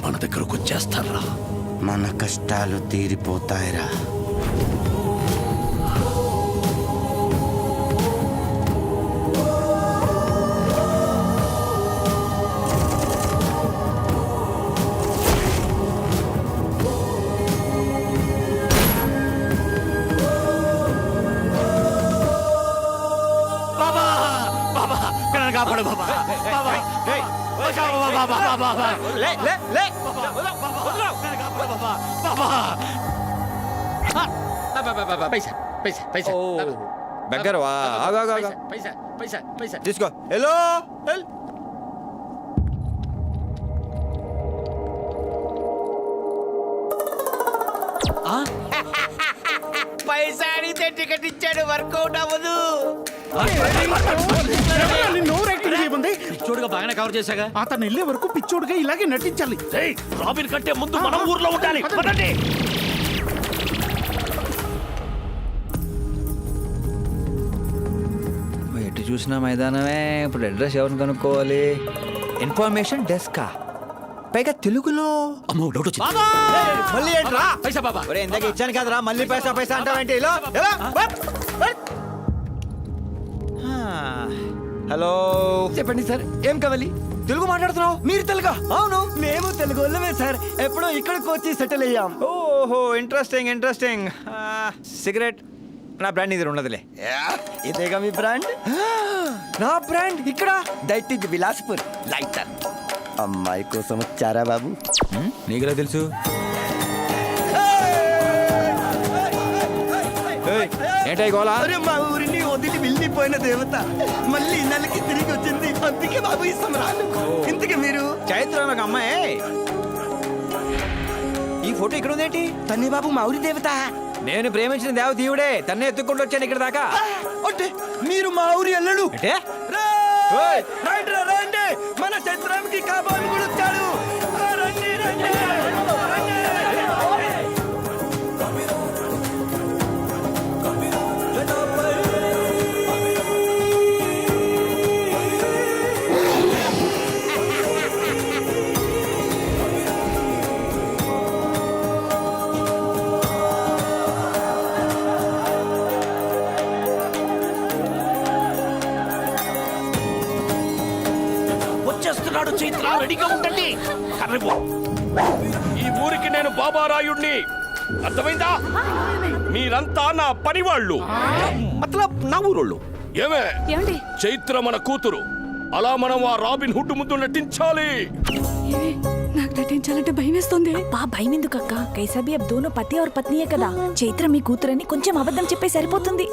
మన దగ్గరకు వచ్చేస్తారా? మన కష్టాలు తీరిపోతాయిరా. కాపాడు బాబా. దగ్గర తీసుకో. హలో పైసా అడిగితే టికెట్ ఇచ్చాడు, వర్కౌట్ అవ్వదు. పిచ్చోడుగా బాగానే కవర్ చేశాగా. అతను వెళ్ళే వరకు పిచ్చోడుగా ఇలాగే నటించాలి. రాబిన్ కంటే ముందు మనం ఊర్లో ఉండాలి. పదండి. ఎటు చూసినా మైదానమే. ఇప్పుడు అడ్రస్ ఎవరిని కనుక్కోవాలి? ఇన్ఫర్మేషన్ డెస్కా, పైగా తెలుగులో. అమ్మో, డౌట్ వచ్చింది. మళ్ళీ ఏంట్రా? పైసా బాబా. ఇందాక ఇచ్చాను కదరా, మళ్ళీ పైసా పైసా అంటావేంటి? హలో, చెప్పండి సార్, ఏం కావాలి? తెలుగు మాట్లాడుతున్నావు? మీరు తెలుగా? అవును, మేము తెలుగు వాళ్ళమే సార్. ఎప్పుడో ఇక్కడికి వచ్చి సెటిల్ అయ్యాం. ఓహో, ఇంట్రెస్టింగ్ ఇంట్రెస్టింగ్. సిగరెట్ నా బ్రాండ్ ఇది ఉండదులే. ఇదేగా మీ బ్రాండ్? నా బ్రాండ్ ఇక్కడ. That is Bilaspur lighter. అమ్మాయి కోసం వచ్చారా బాబు? నీకులా తెలుసు? ఏంటై గోలా? అరే, మా ఊరిని వదిలి వెళ్ళిపోయిన దేవత మళ్ళీ నెలకి తిరిగి వచ్చింది. అందుకే బాబు ఈ సంబరాలు. ఇంతకీ మీరు? చైత్ర ఒక అమ్మాయి. ఈ ఫోటో ఇక్కడ ఉందేంటి? తన్ని బాబు మా ఊరి దేవత. నేను ప్రేమించిన దేవతీయుడే. తన్నే ఎత్తుకుంటూ వచ్చాను ఇక్కడ దాకా. అంటే మీరు మా ఊరి అల్లుడు? అంటే రండి, మన చైత్రానికి కాబోలు కూడా వచ్చాడు. రండి రండి. వచ్చేస్తున్నాడు చైత్ర, రెడీగా ఉండండి. కర్రెబో, ఈ ఊరికి నేను బాబారాయుణ్ణి, అర్థమైందా? మీరంతా నా పనివాళ్ళు, మతలబ్ నా ఊరోళ్ళు. ఏమే చైత్ర మన కూతురు, అలా మనం ఆ రాబిన్ హుడ్ ముందు నటించాలి. నాకు నటించాలంటే భయం వేస్తుంది. భయం ఎందుకు అక్క? కైసా భీ అబ్ దోనో పతి और పత్నియే కదా. చైత్ర మీ కూతురని కొంచెం అబద్ధం చెప్పే సరిపోతుంది.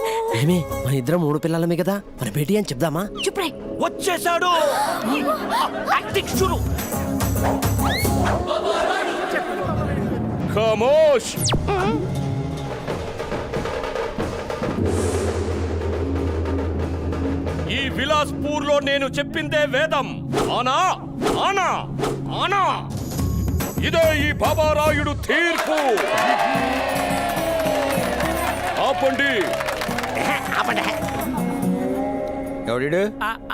మన ఇద్దరం 3 పిల్లలమే కదా, మన బేటీ అని చెప్దామా? చుప్ రే. వచ్చేసాడు. యాక్టింగ్ షురు. ఖమోష్. ఈ విలాస్పూర్ లో నేను చెప్పిందే వేదం. ఆనా ఆనా ఆనా. ఇదే ఈ బాబారాయుడు తీర్పు. ఆపండి. ఎవడు?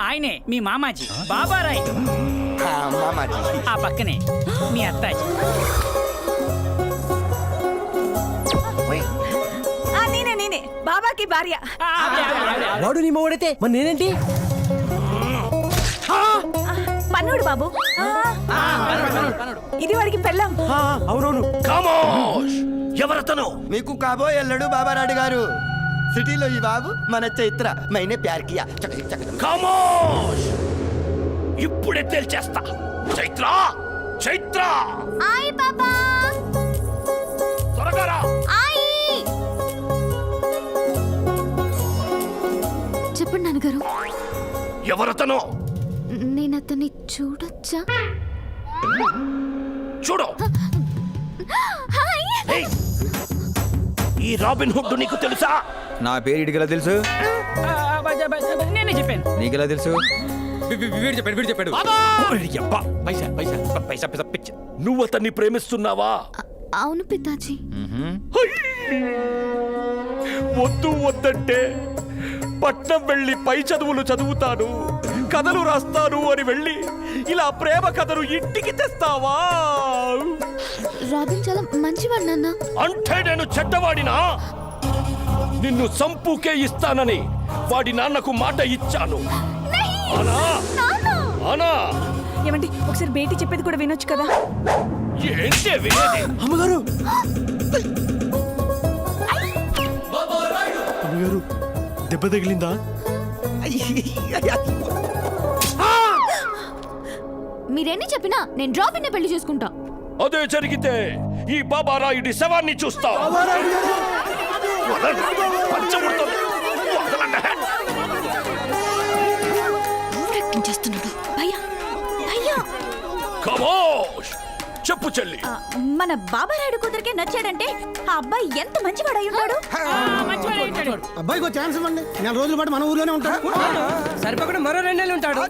ఆయనే మీ మామాజీ బాబారాయ్. మామాజీ. ఆ పక్కనే మీ అత్తాజీ. నేనే బాబాకి భార్య. వాడు నీ మొగుడైతే మరి నేనేంటి? పన్నుడు బాబు. ఇది వాడికి పెళ్ళం. అవునవును. ఎవరతను? మీకు కాబోయే అల్లుడు బాబారాయుడు గారు. సిటీలో ఈ బాబు మన చైత్ర. మైనే ప్యార్ కియా. ఖమోష్. ఇప్పుడే తేల్చేస్తా. చైత్ర, చైత్ర. ఆయ్ బాబా. త్వరగా రా. చెప్పండి నాన్నగారు. ఎవరతను? నేను అతన్ని చూడొచ్చా? చూడు. ఏయ్, ఈ రాబిన్ హుడ్ నీకు తెలుసా? నా పేరు ఇడికెలా తెలుసు? నేనే చెప్పాను. నీకెలా తెలుసు? వీడు చెప్పాడు. నువ్వు అతన్ని ప్రేమిస్తున్నావా? అవును పితాజీ. వద్దు వద్దంటే పట్నం వెళ్ళి పై చదువులు చదువుతాను, కథలు రాస్తాను అని వెళ్ళి ఇలా ప్రేమ కథను ఇంటికి తెస్తావా? రాబిన్ చాలా మంచివాడు నాన్న. అంటే నేను చెడ్డవాడినా? నిన్ను సంపుకే ఇస్తానని వాడి నాన్నకు మాట ఇచ్చాను. అనా అనా ఏమండి ఒకసారి బేటీ చెప్పేది కూడా వినొచ్చు కదా. ఏంటే వినేది? అమ్మగారు అమ్మగారు దెబ్బ తగిలిందా? మీరెన్ని చెప్పినా నేను రాబిన్ పెళ్లి చేసుకుంటా. అదే జరిగితే ఈ బాబారాయుడి శవాన్ని చూస్తా. చేస్తున్నాడు భయ్యా భయ్యా. ఖమోష్! చెప్పు చెల్లి. మన బాబారాయుడు కూతురికే నచ్చాడంటే ఆ అబ్బాయి ఎంత మంచివాడు అయి ఉంటాడు. అబ్బాయికి ఒక ఛాన్స్ ఇవ్వండి, 4 రోజుల పాటు మన ఊర్లోనే ఉంటాడు. సరిపోకుండా మరో 2 నెలలు ఉంటాడు.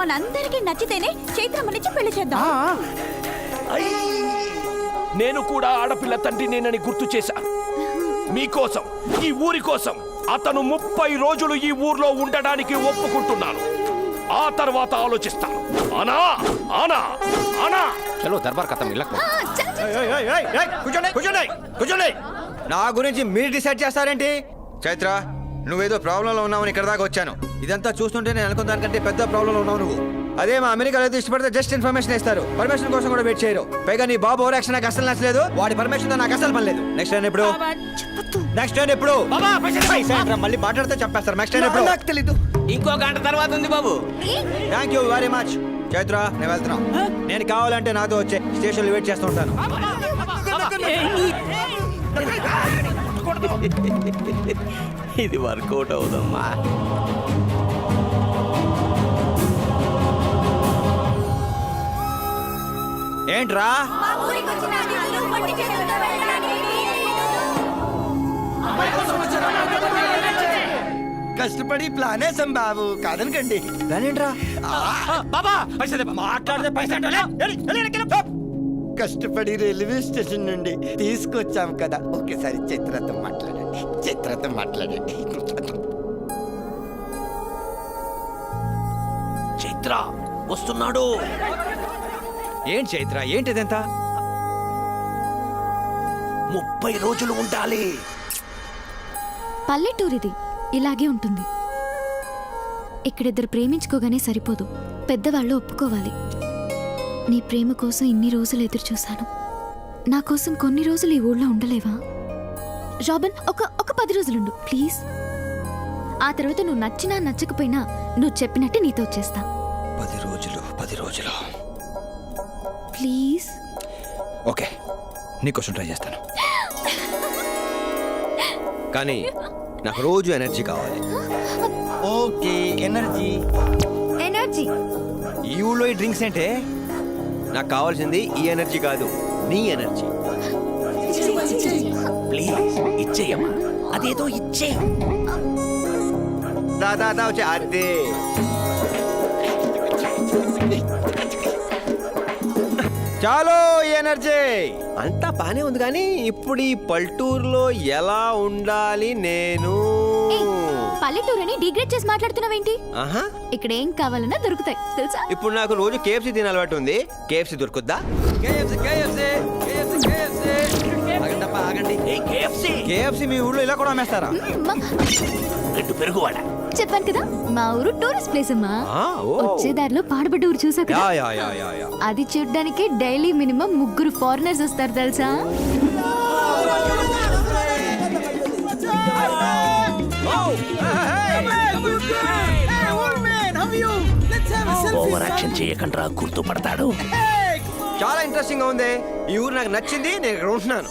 మనందరికీ నచ్చితేనే చైత్రమ్మనిచ్చి పెళ్లి చేద్దాం. నేను కూడా ఆడపిల్ల తండ్రినేనని గుర్తు చేశాను. మీకోసం, ఈ ఊరి కోసం అతను 30 రోజులు ఈ ఊర్లో ఉండడానికి ఒప్పుకుంటున్నాను. ఆ తర్వాత ఆలోచిస్తాను. ఆనా ఆనా ఆనా చలో దర్బార్ కథ కూర్చోండి కూర్చోండి కూర్చోండి. నా గురించి మీరు డిసైడ్ చేస్తారేంటి? చైత్ర, నువ్వేదో ప్రాబ్లంలో ఉన్నావని ఇక్కడ దాకా వచ్చాను. ఇదంతా చూస్తుంటే నేను అనుకున్న దానికంటే పెద్ద ప్రాబ్లంలో ఉన్నావు నువ్వు. అదే మా అమెరికాలో అయితే ఇష్టపడితే జస్ట్ ఇన్ఫర్మేషన్ ఇస్తారు, పర్మిషన్ కోసం కూడా వెయిట్ చేయరు. పైగా నీ బాబు ఓవర్ యాక్షన్ నాకు అసలు నచ్చలేదు. వాడి పర్మిషన్ తో నాకు అసలు పని లేదు. నెక్స్ట్ టైం ఎప్పుడు? నెక్స్ట్ టైం ఎప్పుడు? మళ్ళీ మాట్లాడితే చెప్పేస్తారు. నెక్స్ట్ టైం ఎప్పుడు? నాకు తెలీదు. ఇంకో గంట తర్వాత ఉంది బాబు. Thank you very much. Chaitra, నేను వెళ్తున్నాను. నేను కావాలంటే నాతో వచ్చే స్టేషన్లో వెయిట్ చేస్తూ ఉంటాను. ఇది వర్కౌట్ అవుదమ్మా. ఏంట్రా? కష్టపడి ప్లాన్ వేసాం బాబు, కాదనకండి. దానేంట్రా? బాబా మాట్లాడితే పైసా కష్టపడి రైల్వే స్టేషన్ నుండి తీసుకొచ్చాం కదా. ఒకేసారి చిత్రతో మాట్లాడండి, చిత్రతో మాట్లాడండి. చైత్ర వస్తున్నాడు. ఏంటి చైత్ర, ఏంటిదంతా? 30 రోజులు ఉండాలి. పల్లెటూరిది ఇలాగే ఉంటుంది. ఇక్కడిద్దరు ప్రేమించుకోగానే సరిపోదు, పెద్దవాళ్ళు ఒప్పుకోవాలి. నీ ప్రేమ కోసం ఇన్ని రోజులు ఎదురు చూశాను. నా కోసం కొన్ని రోజులు ఈ ఊళ్ళో ఉండలేవా? రాబిన్, ఒక 10 రోజులుండు ప్లీజ్. ఆ తర్వాత నువ్వు నచ్చినా నచ్చకపోయినా నువ్వు చెప్పినట్టు నీతో వచ్చేస్తా. 10 రోజులు ప్లీజ్. ఓకే, నీకోసం ట్రై చేస్తాను. కానీ నాకు రోజు ఎనర్జీ కావాలి. Okay, energy. ఎనర్జీ ఈ ఊళ్ళో ఈ డ్రింక్స్ ఏంటే? నాకు కావాల్సింది ఈ ఎనర్జీ కాదు, నీ ఎనర్జీ. ప్లీజ్ ఇచ్చేయమ్మా, అదేదో ఇచ్చే. దాదా వచ్చే అదే. చాలు ఈ ఎనర్జీ అంతా బానే ఉంది. కానీ ఇప్పుడు ఈ పల్టూరులో ఎలా ఉండాలి నేను? పల్లెటూరని డిగ్రేడ్ చేసి మాట్లాడుతున్నావేంటి? ఆహా, ఇక్కడ ఏం కావాలన్నా దొరుకుతాయి తెలుసా? ఇప్పుడు నాకు రోజు కేఎఫ్సీ తినే అలవాటు ఉంది. కేఎఫ్సీ దొరుకుద్దా? ఆగండి. కేఎఫ్సీ మీ ఊళ్ళో ఇలా కూడా అమ్మేస్తారా? రెండు పెరుగువాడ. చెప్పాను కదా, మా ఊరు టూరిస్ట్ ప్లేస్ అమ్మా. ఆ, ఓ. వచ్చే దారిలో పాడుబడ్డ ఊరు చూసా కదా, యా. అది చూడ్డానికి డైలీ మినిమం 3 ఫారినర్స్ వస్తారు తెలుసా? ఓవర్ యాక్షన్ చేయకుండా గుర్తుపడతాడు. చాలా ఇంట్రెస్టింగ్ గా ఉంది. ఈ ఊరు నాకు నచ్చింది, నేను ఇక్కడ ఉంటున్నాను.